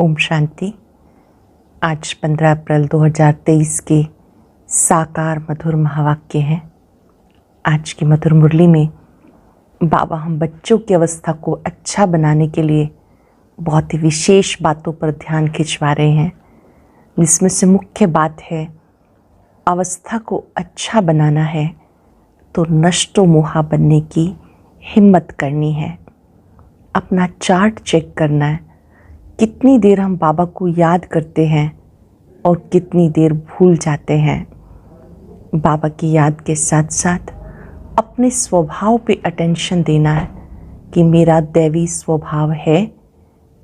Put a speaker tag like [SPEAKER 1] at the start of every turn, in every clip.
[SPEAKER 1] ओम शांति। आज 15 अप्रैल 2023 के साकार मधुर महावाक्य हैं। आज की मधुर मुरली में बाबा हम बच्चों की अवस्था को अच्छा बनाने के लिए बहुत ही विशेष बातों पर ध्यान खिंचवा रहे हैं, जिसमें से मुख्य बात है अवस्था को अच्छा बनाना है तो नष्टो मोहा बनने की हिम्मत करनी है। अपना चार्ट चेक करना है, कितनी देर हम बाबा को याद करते हैं और कितनी देर भूल जाते हैं। बाबा की याद के साथ साथ अपने स्वभाव पे अटेंशन देना है कि मेरा दैवी स्वभाव है,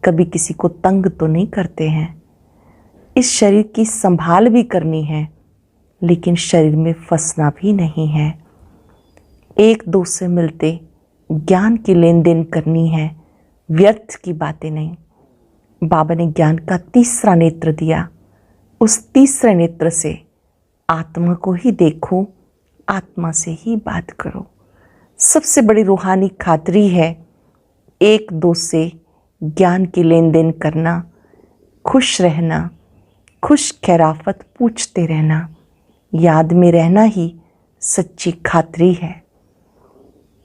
[SPEAKER 1] कभी किसी को तंग तो नहीं करते हैं। इस शरीर की संभाल भी करनी है, लेकिन शरीर में फंसना भी नहीं है। एक दो से मिलते ज्ञान की लेन देन करनी है, व्यर्थ की बातें नहीं। बाबा ने ज्ञान का तीसरा नेत्र दिया, उस तीसरे नेत्र से आत्मा को ही देखो, आत्मा से ही बात करो। सबसे बड़ी रूहानी खातरी है एक दो से ज्ञान की लेन देन करना, खुश रहना, खुश खैराफत पूछते रहना, याद में रहना ही सच्ची खातरी है।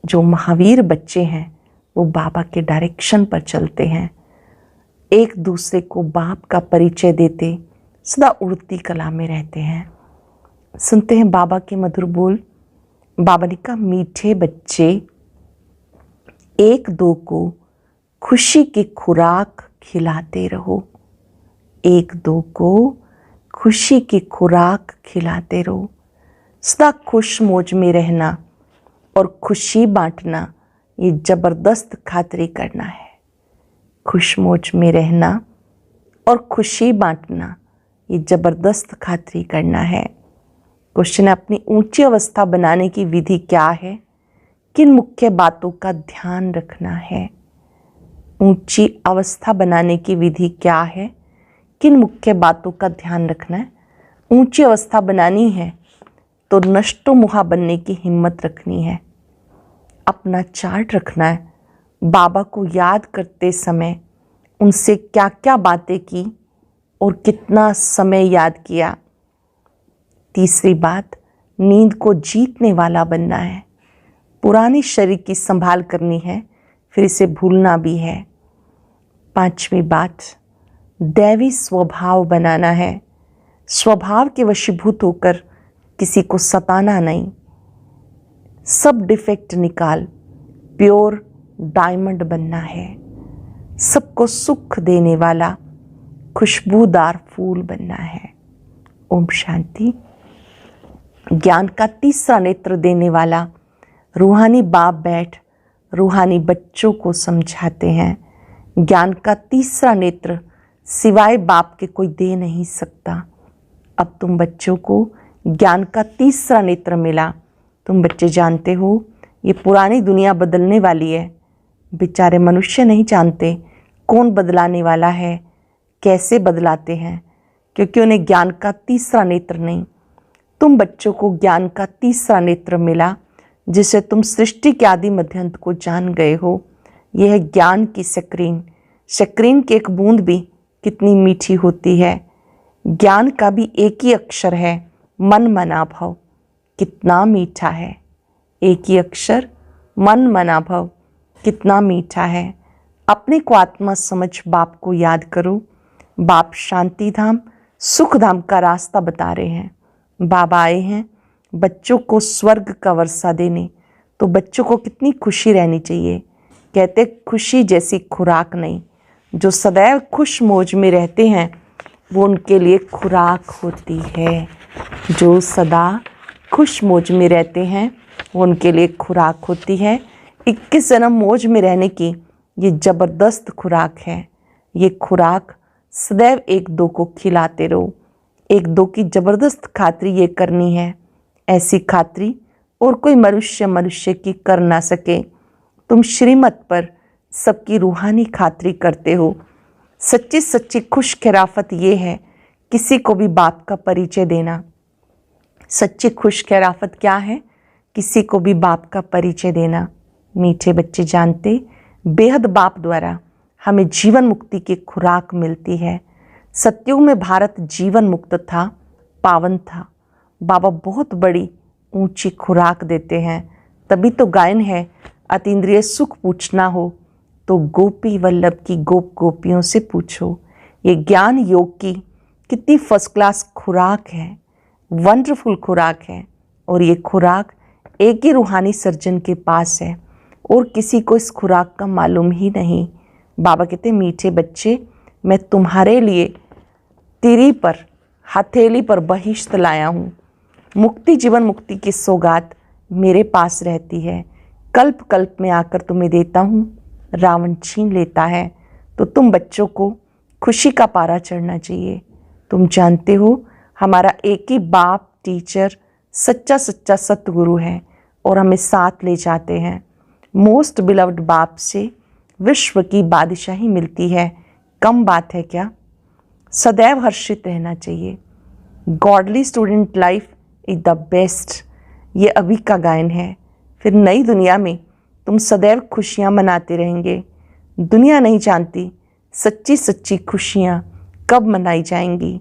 [SPEAKER 1] जो महावीर बच्चे हैं वो बाबा के डायरेक्शन पर चलते हैं, एक दूसरे को बाप का परिचय देते सदा उड़ती कला में रहते हैं। सुनते हैं बाबा के मधुर बोल। बाबा ने कहा, मीठे बच्चे एक दो को खुशी की खुराक खिलाते रहो। एक दो को खुशी की खुराक खिलाते रहो। सदा खुश मौज में रहना और खुशी बांटना, ये जबरदस्त खातरी करना है। खुश मौज में रहना और खुशी बांटना, ये जबरदस्त खातरी करना है। क्वेश्चन है, अपनी ऊंची अवस्था बनाने की विधि क्या है? किन मुख्य बातों का ध्यान रखना है? ऊंची अवस्था बनाने की विधि क्या है? किन मुख्य बातों का ध्यान रखना है? ऊंची अवस्था बनानी है तो नष्टो मोहा बनने की हिम्मत रखनी है। अपना चार्ट रखना है, बाबा को याद करते समय उनसे क्या क्या बातें की और कितना समय याद किया। तीसरी बात, नींद को जीतने वाला बनना है। पुराने शरीर की संभाल करनी है, फिर इसे भूलना भी है। पांचवी बात, दैवी स्वभाव बनाना है। स्वभाव के वशीभूत होकर किसी को सताना नहीं। सब डिफेक्ट निकाल प्योर डायमंड बनना है। सबको सुख देने वाला खुशबूदार फूल बनना है। ओम शांति। ज्ञान का तीसरा नेत्र देने वाला रूहानी बाप बैठ रूहानी बच्चों को समझाते हैं। ज्ञान का तीसरा नेत्र सिवाय बाप के कोई दे नहीं सकता। अब तुम बच्चों को ज्ञान का तीसरा नेत्र मिला। तुम बच्चे जानते हो ये पुरानी दुनिया बदलने वाली है। बेचारे मनुष्य नहीं जानते कौन बदलाने वाला है, कैसे बदलाते हैं, क्योंकि उन्हें ज्ञान का तीसरा नेत्र नहीं। तुम बच्चों को ज्ञान का तीसरा नेत्र मिला, जिसे तुम सृष्टि के आदि मध्यांत को जान गए हो। यह है ज्ञान की स्क्रीन। स्क्रीन की एक बूंद भी कितनी मीठी होती है। ज्ञान का भी एक ही अक्षर है, मन मना भव, कितना मीठा है। एक ही अक्षर, मन मना भव, कितना मीठा है। अपने को आत्मा समझ बाप को याद करो। बाप शांति धाम सुख धाम का रास्ता बता रहे हैं। बाबा आए हैं बच्चों को स्वर्ग का वर्षा देने, तो बच्चों को कितनी खुशी रहनी चाहिए। कहते खुशी जैसी खुराक नहीं। जो सदैव खुश मौज में रहते हैं वो उनके लिए खुराक होती है। जो सदा खुश मौज में रहते हैं वो उनके लिए खुराक होती है। 21 जन्म मौज में रहने की ये ज़बरदस्त खुराक है। ये खुराक सदैव एक दो को खिलाते रहो। एक दो की ज़बरदस्त खातरी ये करनी है। ऐसी खातरी और कोई मनुष्य की कर ना सके। तुम श्रीमत पर सबकी रूहानी खातरी करते हो। सच्ची सच्ची खुश खैराफत ये है किसी को भी बाप का परिचय देना। सच्ची खुश खैराफत क्या है? किसी को भी बाप का परिचय देना। मीठे बच्चे जानते बेहद बाप द्वारा हमें जीवन मुक्ति की खुराक मिलती है। सतयुग में भारत जीवन मुक्त था, पावन था। बाबा बहुत बड़ी ऊंची खुराक देते हैं। तभी तो गायन है, अतीन्द्रिय सुख पूछना हो तो गोपी वल्लभ की गोप गोपियों से पूछो। ये ज्ञान योग की कितनी फर्स्ट क्लास खुराक है, वंडरफुल खुराक है। और ये खुराक एक ही रूहानी सर्जन के पास है और किसी को इस खुराक का मालूम ही नहीं। बाबा कहते, मीठे बच्चे, मैं तुम्हारे लिए तिरी पर, हथेली पर बहिश्त लाया हूँ। मुक्ति, जीवन मुक्ति की सौगात मेरे पास रहती है। कल्प कल्प में आकर तुम्हें देता हूँ, रावण छीन लेता है। तो तुम बच्चों को खुशी का पारा चढ़ना चाहिए। तुम जानते हो, हमारा एक ही बाप, टीचर, सच्चा सच्चा सतगुरु है और हमें साथ ले जाते हैं। मोस्ट बिलव्ड बाप से विश्व की बादशाही मिलती है, कम बात है क्या? सदैव हर्षित रहना चाहिए। Godly student life is the best, ये अभी का गायन है। फिर नई दुनिया में तुम सदैव खुशियाँ मनाते रहेंगे। दुनिया नहीं जानती सच्ची सच्ची खुशियाँ कब मनाई जाएंगी।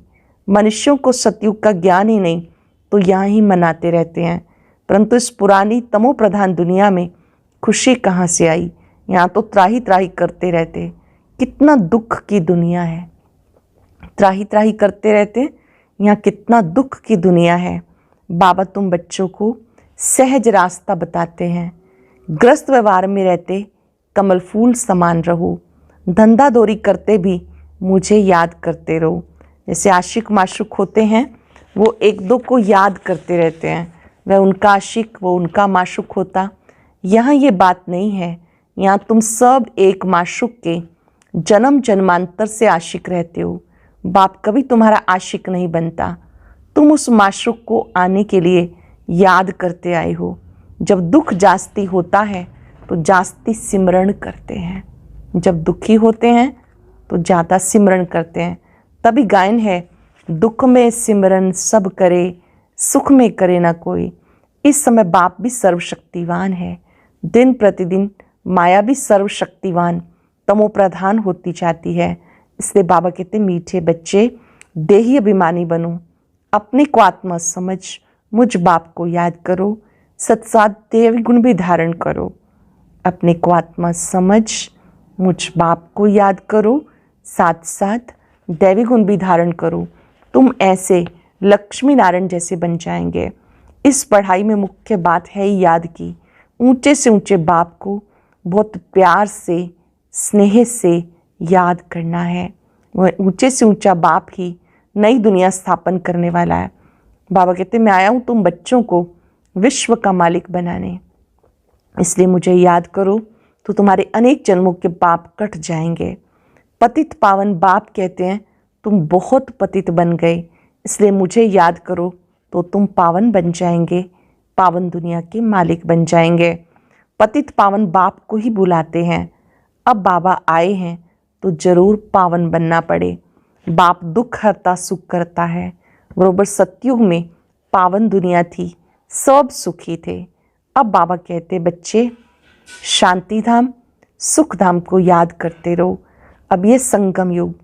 [SPEAKER 1] मनुष्यों को सतयुग का ज्ञान ही नहीं तो यहाँ ही मनाते रहते हैं, परंतु इस पुरानी तमो प्रधान दुनिया में खुशी कहाँ से आई? यहाँ तो त्राही त्राही करते रहते। कितना दुख की दुनिया है, त्राही त्राही करते रहते। यहाँ कितना दुख की दुनिया है। बाबा तुम बच्चों को सहज रास्ता बताते हैं। ग्रस्त व्यवहार में रहते कमल फूल समान रहो। धंधा दौरी करते भी मुझे याद करते रहो। जैसे आशिक माशुक होते हैं, वो एक दो को याद करते रहते हैं। वह उनका आशिक, वो उनका माशुक होता। यहाँ ये बात नहीं है। यहाँ तुम सब एक माशुक के जन्म जन्मांतर से आशिक रहते हो। बाप कभी तुम्हारा आशिक नहीं बनता। तुम उस माशुक को आने के लिए याद करते आए हो। जब दुख जास्ती होता है तो जास्ती सिमरण करते हैं। जब दुखी होते हैं तो ज़्यादा सिमरण करते हैं। तभी गायन है, दुख में सिमरन सब करे, सुख में करे ना कोई। इस समय बाप भी सर्वशक्तिवान है। दिन प्रतिदिन माया भी सर्वशक्तिवान तमो प्रधान होती जाती है। इसलिए बाबा कहते, मीठे बच्चे, देही अभिमानी बनो, अपने को आत्मा समझ मुझ बाप को याद करो, सत्सात देवी गुण भी धारण करो। अपने को आत्मा समझ मुझ बाप को याद करो, साथ साथ दैवी गुण भी धारण करो। तुम ऐसे लक्ष्मी नारायण जैसे बन जाएंगे। इस पढ़ाई में मुख्य बात है याद की। ऊंचे से ऊंचे बाप को बहुत प्यार से, स्नेह से याद करना है। वह ऊंचे से ऊंचा बाप ही नई दुनिया स्थापन करने वाला है। बाबा कहते, मैं आया हूँ तुम बच्चों को विश्व का मालिक बनाने, इसलिए मुझे याद करो तो तुम्हारे अनेक जन्मों के पाप कट जाएंगे। पतित पावन बाप कहते हैं, तुम बहुत पतित बन गए, इसलिए मुझे याद करो तो तुम पावन बन जाएंगे, पावन दुनिया के मालिक बन जाएंगे। पतित पावन बाप को ही बुलाते हैं। अब बाबा आए हैं तो जरूर पावन बनना पड़े। बाप दुख हरता सुख करता है। बरोबर सतयुग में पावन दुनिया थी, सब सुखी थे। अब बाबा कहते, बच्चे शांति धाम, सुख धाम को याद करते रहो। अब ये संगम युग,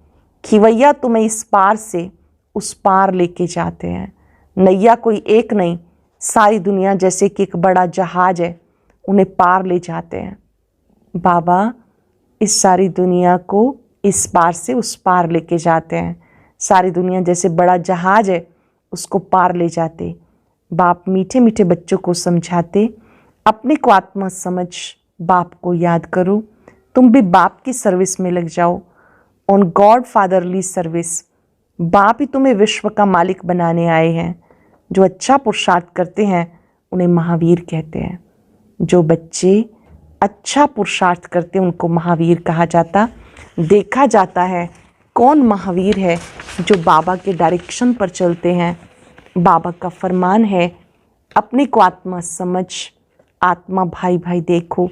[SPEAKER 1] खिवैया तुम्हें इस पार से उस पार लेके जाते हैं। नैया कोई एक नहीं, सारी दुनिया जैसे कि एक बड़ा जहाज है, उन्हें पार ले जाते हैं। बाबा इस सारी दुनिया को इस पार से उस पार लेके जाते हैं। सारी दुनिया जैसे बड़ा जहाज है, उसको पार ले जाते। बाप मीठे मीठे बच्चों को समझाते, अपने को आत्मा समझ बाप को याद करो। तुम भी बाप की सर्विस में लग जाओ, ऑन गॉड फादरली सर्विस। बाप ही तुम्हें विश्व का मालिक बनाने आए हैं। जो अच्छा पुरुषार्थ करते हैं उन्हें महावीर कहते हैं। जो बच्चे अच्छा पुरुषार्थ करते हैं उनको महावीर कहा जाता। देखा जाता है कौन महावीर है, जो बाबा के डायरेक्शन पर चलते हैं। बाबा का फरमान है, अपने को आत्मा समझ, आत्मा भाई भाई देखो,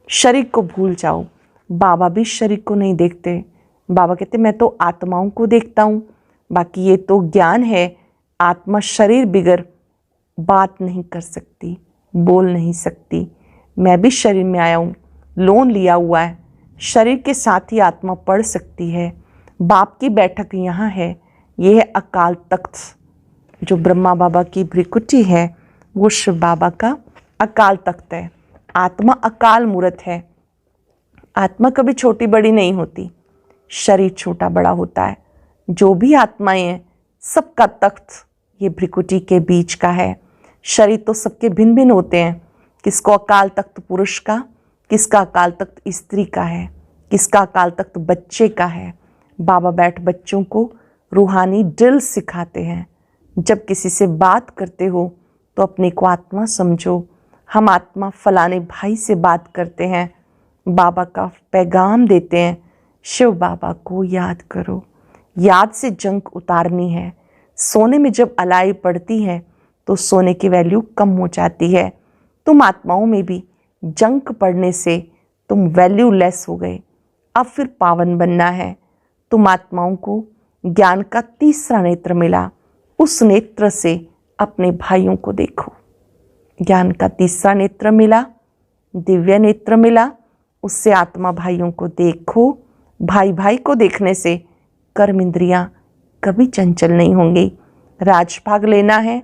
[SPEAKER 1] शरीर को भूल जाओ। बाबा भी शरीर को नहीं देखते। बाबा कहते, मैं तो आत्माओं को देखता हूँ, बाकी ये तो ज्ञान है। आत्मा शरीर बिगर बात नहीं कर सकती, बोल नहीं सकती। मैं भी शरीर में आया हूँ, लोन लिया हुआ है, शरीर के साथ ही आत्मा पढ़ सकती है। बाप की बैठक यहाँ है। ये है अकाल तख्त। जो ब्रह्मा बाबा की भ्रिकुटी है वो शिव बाबा का अकाल तख्त है। आत्मा अकाल मूर्त है। आत्मा कभी छोटी बड़ी नहीं होती, शरीर छोटा बड़ा होता है। जो भी आत्माएं हैं सबका तख्त ये भ्रिकुटी के बीच का है। शरीर तो सबके भिन्न भिन्न होते हैं। किसको अकाल तख्त पुरुष का, किसका अकाल तख्त स्त्री का है, किसका अकाल तख्त बच्चे का है। बाबा बैठ बच्चों को रूहानी ड्रिल सिखाते हैं। जब किसी से बात करते हो तो अपने को आत्मा समझो। हम आत्मा फलाने भाई से बात करते हैं, बाबा का पैगाम देते हैं। शिव बाबा को याद करो। याद से जंक उतारनी है। सोने में जब अलाई पड़ती है तो सोने की वैल्यू कम हो जाती है। तुम आत्माओं में भी जंक पड़ने से तुम वैल्यू लेस हो गए। अब फिर पावन बनना है। तुम आत्माओं को ज्ञान का तीसरा नेत्र मिला। उस नेत्र से अपने भाइयों को देखो। ज्ञान का तीसरा नेत्र मिला, दिव्य नेत्र मिला, उससे आत्मा भाइयों को देखो। भाई भाई को देखने से कर्म इंद्रियां कभी चंचल नहीं होंगी। राजभाग लेना है,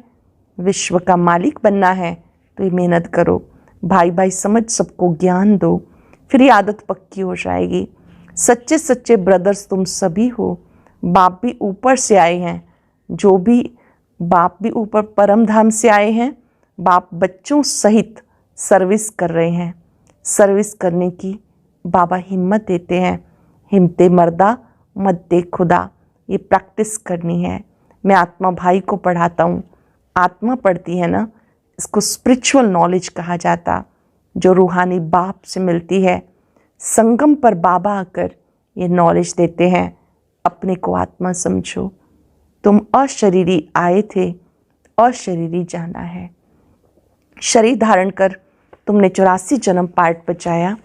[SPEAKER 1] विश्व का मालिक बनना है तो ये मेहनत करो। भाई भाई समझ सबको ज्ञान दो, फिर ये आदत पक्की हो जाएगी। सच्चे सच्चे ब्रदर्स तुम सभी हो। बाप भी ऊपर से आए हैं। जो भी बाप भी ऊपर परम धाम से आए हैं। बाप बच्चों सहित सर्विस कर रहे हैं। सर्विस करने की बाबा हिम्मत देते हैं। हिम्मते मर्दा मत दे खुदा, ये प्रैक्टिस करनी है। मैं आत्मा भाई को पढ़ाता हूँ। आत्मा पढ़ती है ना, इसको स्पिरिचुअल नॉलेज कहा जाता, जो रूहानी बाप से मिलती है। संगम पर बाबा आकर ये नॉलेज देते हैं। अपने को आत्मा समझो। तुम अशरीरी आए थे, अशरीरी जाना है। शरीर धारण कर तुमने 84 जन्म पार्ट बचाया,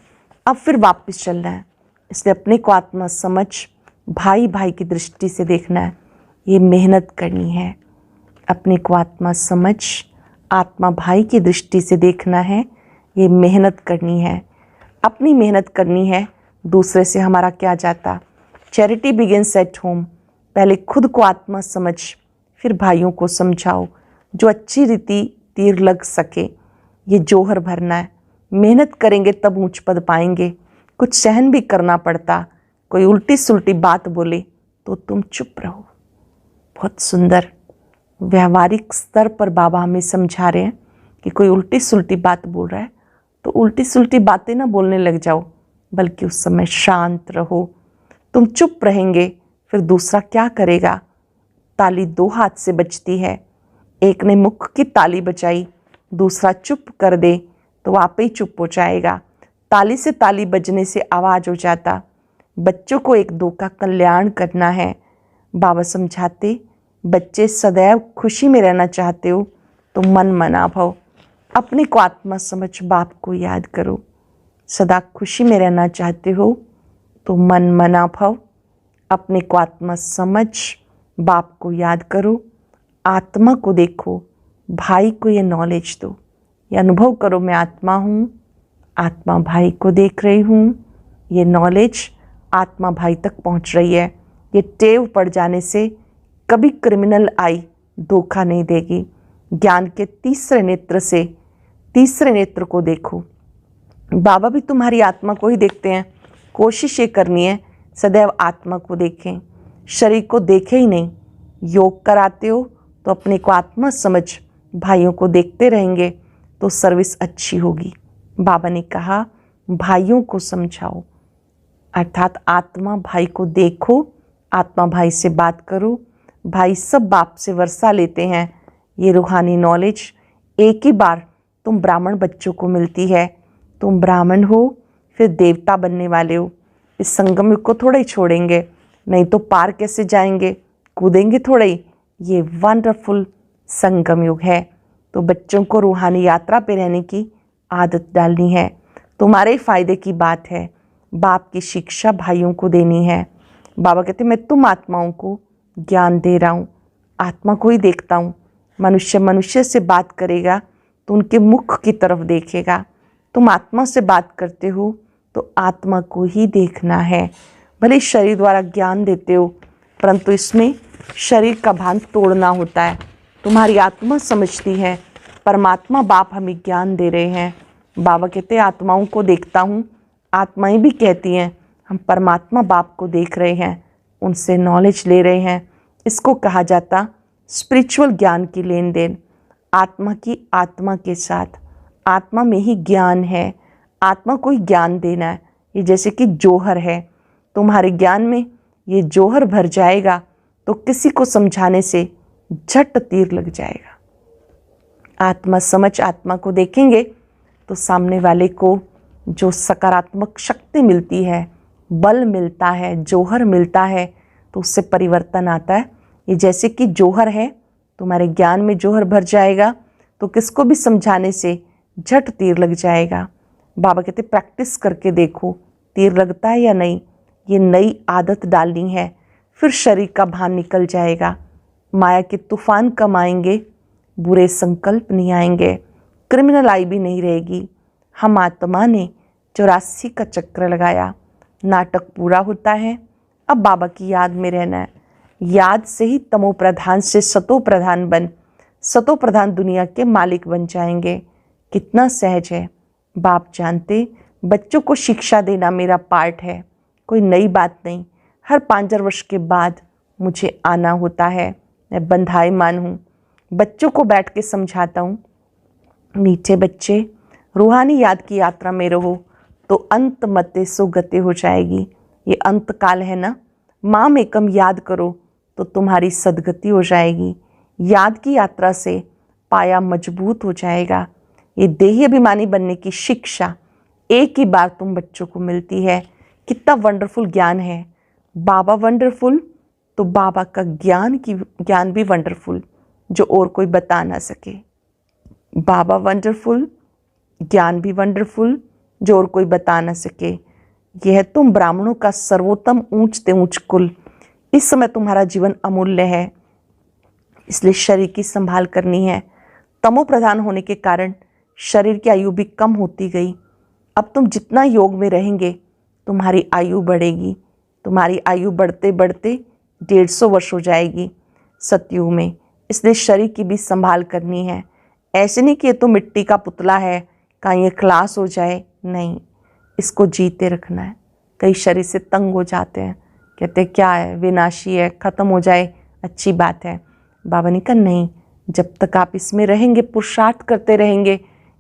[SPEAKER 1] अब फिर वापस चलना है। इसलिए अपने को आत्मा समझ, भाई भाई की दृष्टि से देखना है। ये मेहनत करनी है। अपने को आत्मा समझ, आत्मा भाई की दृष्टि से देखना है। ये मेहनत करनी है। अपनी मेहनत करनी है। दूसरे से हमारा क्या जाता। Charity begins at home. पहले खुद को आत्मा समझ, फिर भाइयों को समझाओ। जो अच्छी रीति तीर लग सके। ये जोहर भरना है। मेहनत करेंगे तब ऊंच पद पाएंगे। कुछ सहन भी करना पड़ता। कोई उल्टी सुल्टी बात बोले तो तुम चुप रहो। बहुत सुंदर व्यवहारिक स्तर पर बाबा हमें समझा रहे हैं कि कोई उल्टी सुल्टी बात बोल रहा है तो उल्टी सुल्टी बातें ना बोलने लग जाओ, बल्कि उस समय शांत रहो। तुम चुप रहेंगे फिर दूसरा क्या करेगा। ताली दो हाथ से बजती है। एक ने मुख की ताली बजाई, दूसरा चुप कर दे तो आप ही चुप हो जाएगा। ताली से ताली बजने से आवाज़ हो जाता। बच्चों को एक दो का कल्याण करना है। बाबा समझाते, बच्चे सदैव खुशी में रहना चाहते हो तो मन मना भव। अपने को आत्मा समझ बाप को याद करो। सदा खुशी में रहना चाहते हो तो मन मना भव। अपने को आत्मा समझ बाप को याद करो। आत्मा को देखो, भाई को ये नॉलेज दो। ये अनुभव करो, मैं आत्मा हूँ, आत्मा भाई को देख रही हूँ। ये नॉलेज आत्मा भाई तक पहुँच रही है। ये टेव पड़ जाने से कभी क्रिमिनल आई धोखा नहीं देगी। ज्ञान के तीसरे नेत्र से तीसरे नेत्र को देखो। बाबा भी तुम्हारी आत्मा को ही देखते हैं। कोशिश ये करनी है सदैव आत्मा को देखें, शरीर को देखे ही नहीं। योग कराते हो तो अपने को आत्मा समझ भाइयों को देखते रहेंगे तो सर्विस अच्छी होगी। बाबा ने कहा भाइयों को समझाओ, अर्थात आत्मा भाई को देखो, आत्मा भाई से बात करो। भाई सब बाप से वर्षा लेते हैं। ये रूहानी नॉलेज एक ही बार तुम ब्राह्मण बच्चों को मिलती है। तुम ब्राह्मण हो फिर देवता बनने वाले हो। इस संगम युग को थोड़ा ही छोड़ेंगे, नहीं तो पार कैसे जाएंगे, कूदेंगे थोड़ा ही। ये वंडरफुल संगम युग है। तो बच्चों को रूहानी यात्रा पे रहने की आदत डालनी है। तुम्हारे ही फायदे की बात है। बाप की शिक्षा भाइयों को देनी है। बाबा कहते मैं तुम आत्माओं को ज्ञान दे रहा हूँ, आत्मा को ही देखता हूँ। मनुष्य मनुष्य से बात करेगा तो उनके मुख की तरफ देखेगा। तुम आत्मा से बात करते हो तो आत्मा को ही देखना है। भले शरीर द्वारा ज्ञान देते हो, परंतु इसमें शरीर का भान तोड़ना होता है। तुम्हारी आत्मा समझती है, परमात्मा बाप हमें ज्ञान दे रहे हैं। बाबा कहते हैं आत्माओं को देखता हूँ, आत्माएं भी कहती हैं हम परमात्मा बाप को देख रहे हैं, उनसे नॉलेज ले रहे हैं। इसको कहा जाता स्पिरिचुअल ज्ञान की लेन देन, आत्मा की आत्मा के साथ। आत्मा में ही ज्ञान है, आत्मा को ही ज्ञान देना है। ये जैसे कि जौहर है, तुम्हारे ज्ञान में ये जौहर भर जाएगा तो किसी को समझाने से झट तीर लग जाएगा। आत्मा समझ आत्मा को देखेंगे तो सामने वाले को जो सकारात्मक शक्ति मिलती है, बल मिलता है, जौहर मिलता है, तो उससे परिवर्तन आता है। ये जैसे कि जौहर है, तुम्हारे ज्ञान में जौहर भर जाएगा तो किसको भी समझाने से झट तीर लग जाएगा। बाबा कहते प्रैक्टिस करके देखो तीर लगता है या नहीं। ये नई आदत डालनी है, फिर शरीर का भान निकल जाएगा। माया के तूफान कम आएंगे, बुरे संकल्प नहीं आएंगे, क्रिमिनल आई भी नहीं रहेगी। हम आत्मा ने 84 का चक्र लगाया, नाटक पूरा होता है। अब बाबा की याद में रहना है। याद से ही तमो प्रधान से सतो प्रधान बन, सतो प्रधान दुनिया के मालिक बन जाएंगे। कितना सहज है। बाप जानते बच्चों को शिक्षा देना मेरा पार्ट है, कोई नई बात नहीं। हर 5 वर्ष के बाद मुझे आना होता है, मैं बंधाईमान हूँ। बच्चों को बैठ के समझाता हूँ, मीठे बच्चे रूहानी याद की यात्रा में रहो तो अंत मते सुगते हो जाएगी। ये अंत काल है ना, माँ में कम याद करो तो तुम्हारी सदगति हो जाएगी। याद की यात्रा से पाया मजबूत हो जाएगा। ये देही अभिमानी बनने की शिक्षा एक ही बार तुम बच्चों को मिलती है। कितना वंडरफुल ज्ञान है। बाबा वंडरफुल तो बाबा का ज्ञान भी वंडरफुल, जो और कोई बता ना सके। बाबा वंडरफुल, ज्ञान भी वंडरफुल, जो और कोई बता ना सके। यह तुम ब्राह्मणों का सर्वोत्तम ऊंच ते ऊंच कुल। इस समय तुम्हारा जीवन अमूल्य है, इसलिए शरीर की संभाल करनी है। तमो प्रधान होने के कारण शरीर की आयु भी कम होती गई। अब तुम जितना योग में रहेंगे तुम्हारी आयु बढ़ेगी। तुम्हारी आयु बढ़ते बढ़ते 150 वर्ष हो जाएगी सतयुग में। इसलिए शरीर की भी संभाल करनी है। ऐसे नहीं कि ये तो मिट्टी का पुतला है, कहीं ये खलास हो जाए, नहीं, इसको जीते रखना है। कई शरीर से तंग हो जाते हैं, कहते क्या है, विनाशी है, ख़त्म हो जाए अच्छी बात है। बाबा ने कहा नहीं, जब तक आप इसमें रहेंगे, पुरुषार्थ करते रहेंगे,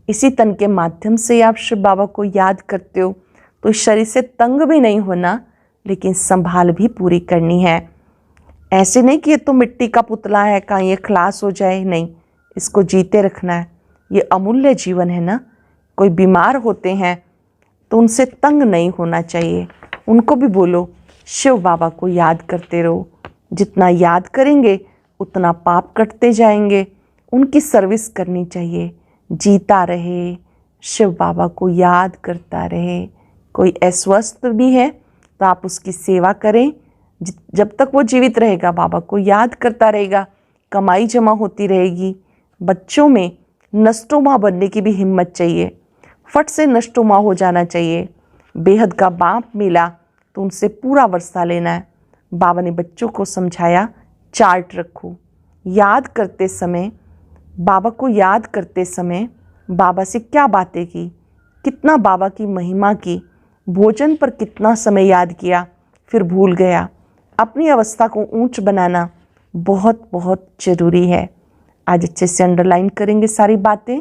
[SPEAKER 1] इसी तन के माध्यम से आप शिव बाबा को याद करते हो, तो इस शरीर से तंग भी नहीं होना, लेकिन संभाल भी पूरी करनी है। ऐसे नहीं कि ये तो मिट्टी का पुतला है, कहीं ये खलास हो जाए, नहीं, इसको जीते रखना है। ये अमूल्य जीवन है ना। कोई बीमार होते हैं तो उनसे तंग नहीं होना चाहिए। उनको भी बोलो शिव बाबा को याद करते रहो। जितना याद करेंगे उतना पाप कटते जाएंगे। उनकी सर्विस करनी चाहिए, जीता रहे, शिव बाबा को याद करता रहे। कोई अस्वस्थ भी है तो आप उसकी सेवा करें। जब तक वो जीवित रहेगा बाबा को याद करता रहेगा, कमाई जमा होती रहेगी। बच्चों में नष्टोमा बनने की भी हिम्मत चाहिए, फट से नष्टोमा हो जाना चाहिए। बेहद का बाप मिला तो उनसे पूरा वर्षा लेना है। बाबा ने बच्चों को समझाया, चार्ट रखो। याद करते समय, बाबा को याद करते समय बाबा से क्या बातें की, कितना बाबा की महिमा की, भोजन पर कितना समय याद किया, फिर भूल गया। अपनी अवस्था को ऊंच बनाना बहुत बहुत ज़रूरी है। आज अच्छे से अंडरलाइन करेंगे सारी बातें,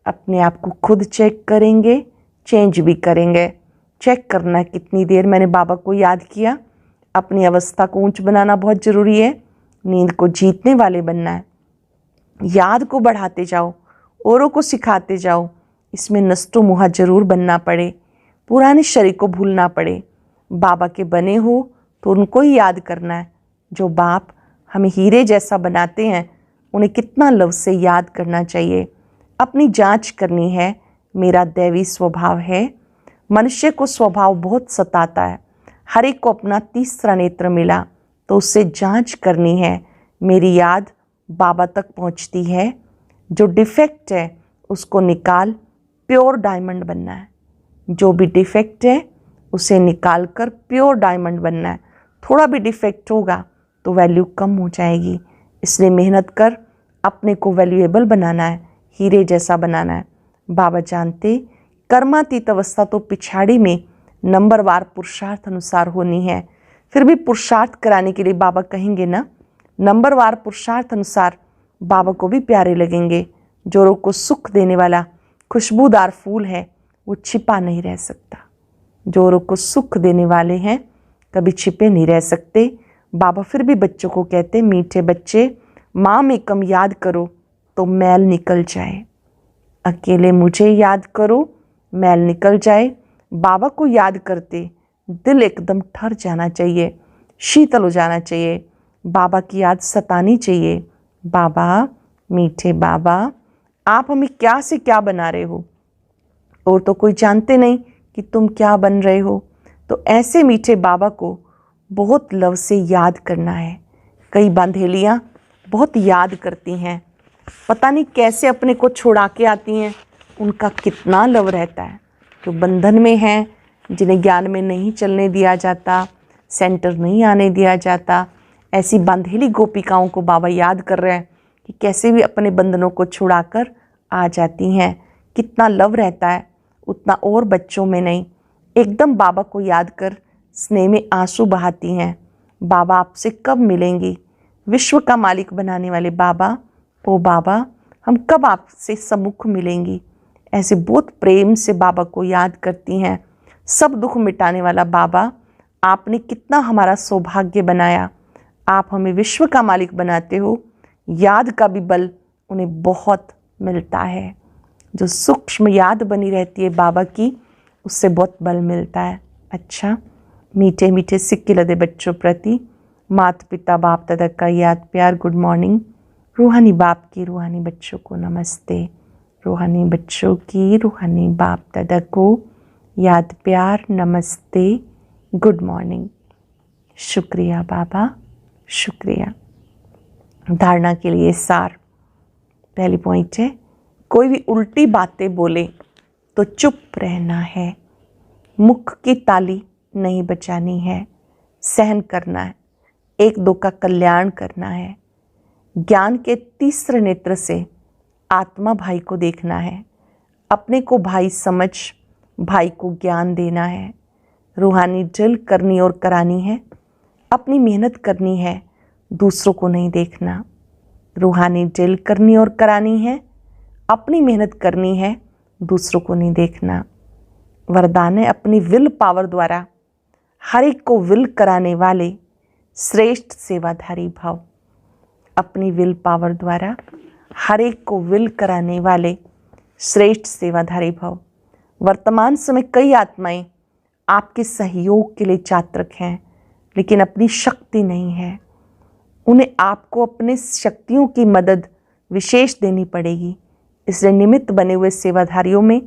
[SPEAKER 1] अपने आप को खुद चेक करेंगे, चेंज भी करेंगे। चेक करना है कितनी देर मैंने बाबा को याद किया। अपनी अवस्था को ऊंच बनाना बहुत ज़रूरी है। नींद को जीतने वाले बनना है। याद को बढ़ाते जाओ, औरों को सिखाते जाओ। इसमें नष्टो मुहा जरूर बनना पड़े, पुराने शरीर को भूलना पड़े। बाबा के बने हो तो उनको ही याद करना है। जो बाप हमें हीरे जैसा बनाते हैं, उन्हें कितना लव से याद करना चाहिए। अपनी जांच करनी है। मेरा दैवी स्वभाव है। मनुष्य को स्वभाव बहुत सताता है। हर एक को अपना तीसरा नेत्र मिला तो उससे जांच करनी है। मेरी याद बाबा तक पहुंचती है। जो डिफेक्ट है उसको निकाल, प्योर डायमंड बनना है। जो भी डिफेक्ट है उसे निकाल कर प्योर डायमंड बनना है। थोड़ा भी डिफेक्ट होगा तो वैल्यू कम हो जाएगी, इसलिए मेहनत कर अपने को वैल्यूएबल बनाना है, हीरे जैसा बनाना है। बाबा जानते कर्मातीत अवस्था तो पिछाड़ी में नंबरवार पुरुषार्थ अनुसार होनी है। फिर भी पुरुषार्थ कराने के लिए बाबा कहेंगे ना, नंबरवार पुरुषार्थ अनुसार बाबा को भी प्यारे लगेंगे। जो रोग को सुख देने वाला खुशबूदार फूल है वो छिपा नहीं रह सकता। जो रोग को सुख देने वाले हैं कभी छिपे नहीं रह सकते। बाबा फिर भी बच्चों को कहते, मीठे बच्चे, माँ में कम याद करो तो मैल निकल जाए। अकेले मुझे याद करो, मैल निकल जाए। बाबा को याद करते दिल एकदम ठर जाना चाहिए, शीतल हो जाना चाहिए। बाबा की याद सतानी चाहिए। बाबा, मीठे बाबा, आप हमें क्या से क्या बना रहे हो, और तो कोई जानते नहीं कि तुम क्या बन रहे हो। तो ऐसे मीठे बाबा को बहुत लव से याद करना है। कई बांधेलियाँ बहुत याद करती हैं, पता नहीं कैसे अपने को छुड़ा के आती हैं, उनका कितना लव रहता है। जो बंधन में हैं, जिन्हें ज्ञान में नहीं चलने दिया जाता, सेंटर नहीं आने दिया जाता, ऐसी बांधेली गोपिकाओं को बाबा याद कर रहे हैं कि कैसे भी अपने बंधनों को छुड़ाकर आ जाती हैं। कितना लव रहता है, उतना और बच्चों में नहीं। एकदम बाबा को याद कर स्नेह में आंसू बहाती हैं। बाबा आपसे कब मिलेंगी? विश्व का मालिक बनाने वाले बाबा, ओ बाबा, हम कब आपसे सम्मुख मिलेंगी? ऐसे बहुत प्रेम से बाबा को याद करती हैं। सब दुख मिटाने वाला बाबा, आपने कितना हमारा सौभाग्य बनाया। आप हमें विश्व का मालिक बनाते हो। याद का भी बल उन्हें बहुत मिलता है। जो सूक्ष्म याद बनी रहती है बाबा की, उससे बहुत बल मिलता है। अच्छा, मीठे मीठे सिक्के लदे बच्चों प्रति माता पिता बाप दादा का याद प्यार गुड मॉर्निंग। रूहानी बाप की रूहानी बच्चों को नमस्ते। रूहानी बच्चों की रूहानी बाप दादा को याद प्यार नमस्ते, गुड मॉर्निंग। शुक्रिया बाबा, शुक्रिया। धारणा के लिए सार। पहली पॉइंट है, कोई भी उल्टी बातें बोले तो चुप रहना है। मुख की ताली नहीं बजानी है, सहन करना है, एक दो का कल्याण करना है। ज्ञान के तीसरे नेत्र से आत्मा भाई को देखना है। अपने को भाई समझ भाई को ज्ञान देना है। रूहानी ड्रिल करनी और करानी है। अपनी मेहनत करनी है, दूसरों को नहीं देखना। रूहानी ड्रिल करनी और करानी है, अपनी मेहनत करनी है, दूसरों को नहीं देखना। वरदान है, अपनी विल पावर द्वारा हर एक को विल कराने वाले श्रेष्ठ सेवाधारी भव। अपनी विल पावर द्वारा हर एक को विल कराने वाले श्रेष्ठ सेवाधारी भव। वर्तमान समय कई आत्माएं आपके सहयोग के लिए चातक हैं, लेकिन अपनी शक्ति नहीं है। उन्हें आपको अपने शक्तियों की मदद विशेष देनी पड़ेगी। इसलिए निमित्त बने हुए सेवाधारियों में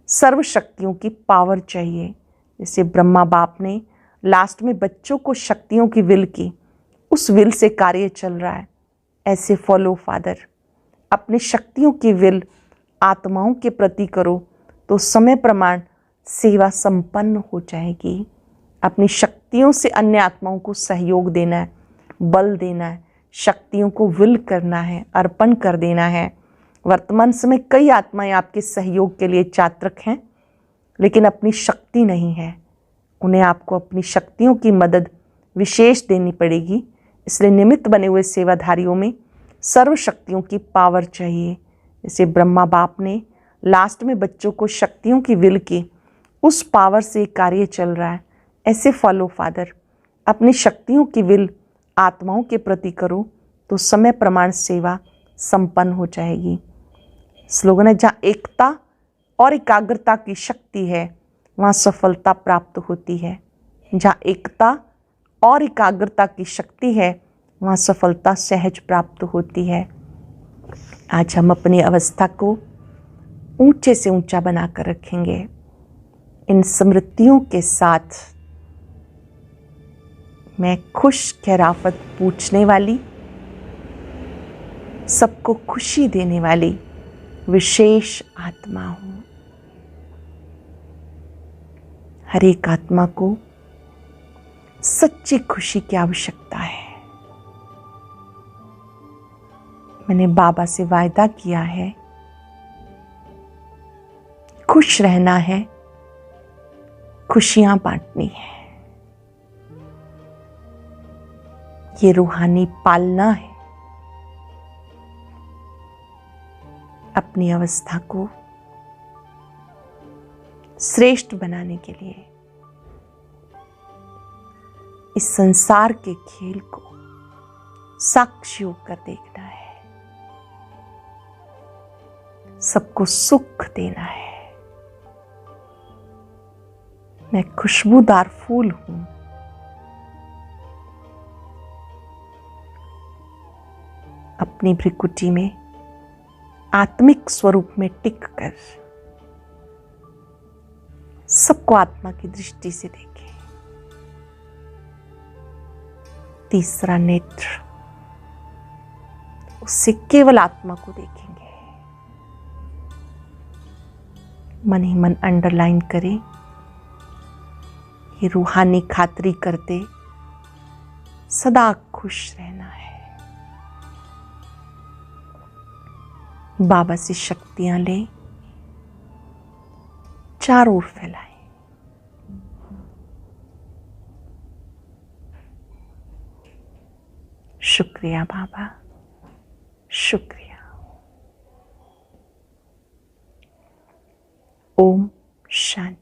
[SPEAKER 1] सर्व शक्तियों की पावर चाहिए। जैसे ब्रह्मा बाप ने लास्ट में बच्चों को शक्तियों की विल की, उस विल से कार्य चल रहा है। ऐसे फॉलो फादर, अपनी शक्तियों की विल आत्माओं के प्रति करो तो समय प्रमाण सेवा संपन्न हो जाएगी। अपनी शक्तियों से अन्य आत्माओं को सहयोग देना है, बल देना है, शक्तियों को विल करना है, अर्पण कर देना है। वर्तमान समय कई आत्माएं आपके सहयोग के लिए चातक हैं, लेकिन अपनी शक्ति नहीं है। उन्हें आपको अपनी शक्तियों की मदद विशेष देनी पड़ेगी। इसलिए निमित्त बने हुए सेवाधारियों में सर्व शक्तियों की पावर चाहिए। जैसे ब्रह्मा बाप ने लास्ट में बच्चों को शक्तियों की विल की, उस पावर से कार्य चल रहा है। ऐसे फॉलो फादर, अपनी शक्तियों की विल आत्माओं के प्रति करो तो समय प्रमाण सेवा संपन्न हो जाएगी। स्लोगन है, जहाँ एकता और एकाग्रता की शक्ति है वहाँ सफलता प्राप्त होती है। जहाँ एकता और एकाग्रता की शक्ति है वहाँ सफलता सहज प्राप्त होती है। आज हम अपनी अवस्था को ऊंचे से ऊंचा बनाकर रखेंगे। इन स्मृतियों के साथ मैं खुश खैराफत पूछने वाली, सबको खुशी देने वाली विशेष आत्मा हूँ। हर एक आत्मा को सच्ची खुशी की आवश्यकता है। मैंने बाबा से वायदा किया है, खुश रहना है, खुशियां बांटनी है। ये रूहानी पालना है। अपनी अवस्था को श्रेष्ठ बनाने के लिए इस संसार के खेल को साक्षी होकर देखना है। सबको सुख देना है। मैं खुशबूदार फूल हूं। अपनी भ्रिकुटी में आत्मिक स्वरूप में टिक कर सबको आत्मा की दृष्टि से देखें। तीसरा नेत्र, उससे केवल आत्मा को देखेंगे। मन ही मन अंडरलाइन करें, ये रूहानी खातरी करते सदा खुश रहना है। बाबा से शक्तियां लें, चारों ओर फैलाएं। शुक्रिया बाबा, शुक्रिया। ओम शांति।